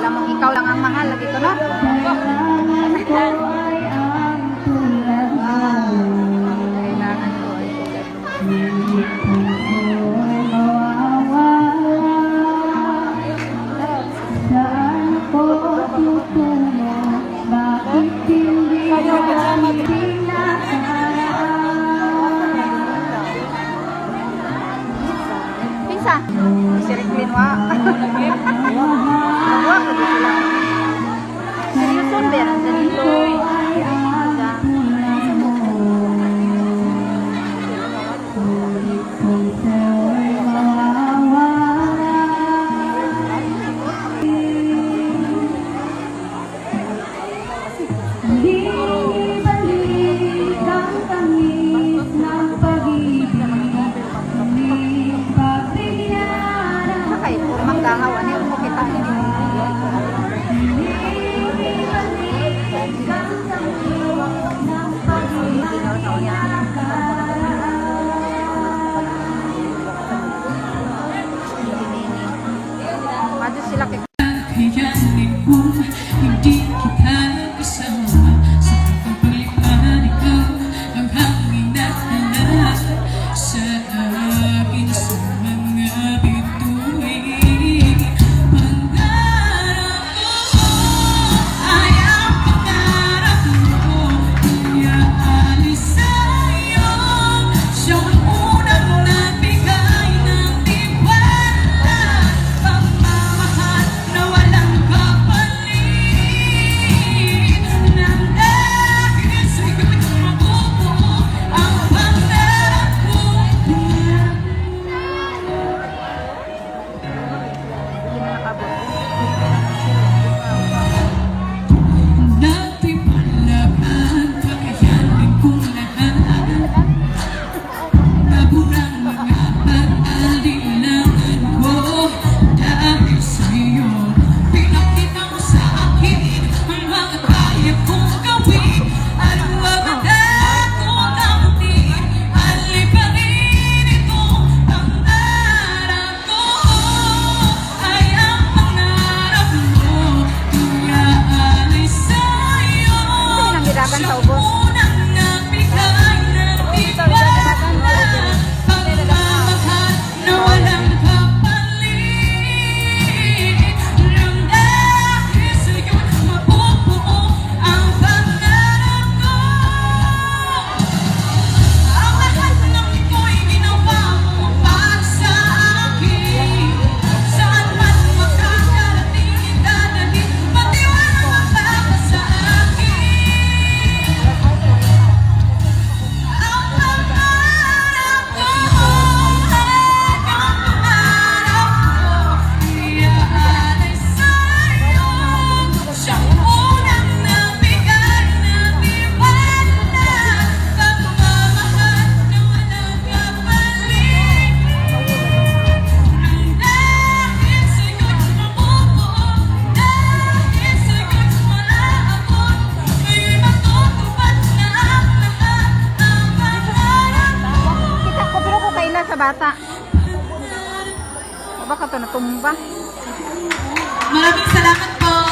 Alam mo, ikaw lang ang mahal. Lagi ko, no? Kailangan ko ay saan ko tutungo? Bakit hindi Pinsa, si Riklin wa. Wa ka dito lang. Seryoson ba yan? Ganito. Sakay, puro manggahaw. Ano yung kita? Madu sila kay kayanin kung hindi kita kasama sa pagpapalipan ikaw ang hangin na hala sa akin sa mga bituin. Pangarap ko ay ang pangarap mo, kaya alis sa'yo siyang unang nabigay ng tiwala, pagmamahal na walang kapalit. Nang dahil sa'yo'y mabubuo ang pangarap ko. Napipalaban, kakayanin ko lahat. Naburang mga pag-alilangan ko dahil sa'yo. Pinakita mo sa akin ang mga kaya kong gawin at wala akong kamutin. Alipanin ito, pangarap ko ay ang pangarap mo, kaya alis sa'yo nang gidagan sa ubos. unang nabigay ng tiwala, pagmamahal na walang kapalit. Nang dahil sa'yo'y mabubuo ang pangarap ko. Ang lahat ng ito'y ginawa mo para sa akin. Saan man makakarating, dadalhin, pati walang mapapa sa akin. Ang pangarap ko ay ang pangarap mo, kaya alis sa'yo siyang unang nabigay ng tiwala, pagmamahal na walang kapalit. Nang dahil sa'yo'y mabubuo, dahil sa'yo'y malaabot, ay matutupad na ang lahat ng pangarap mo. Kita ko pero ko kaila sa bata. O baka to natumba. Maraming salamat po.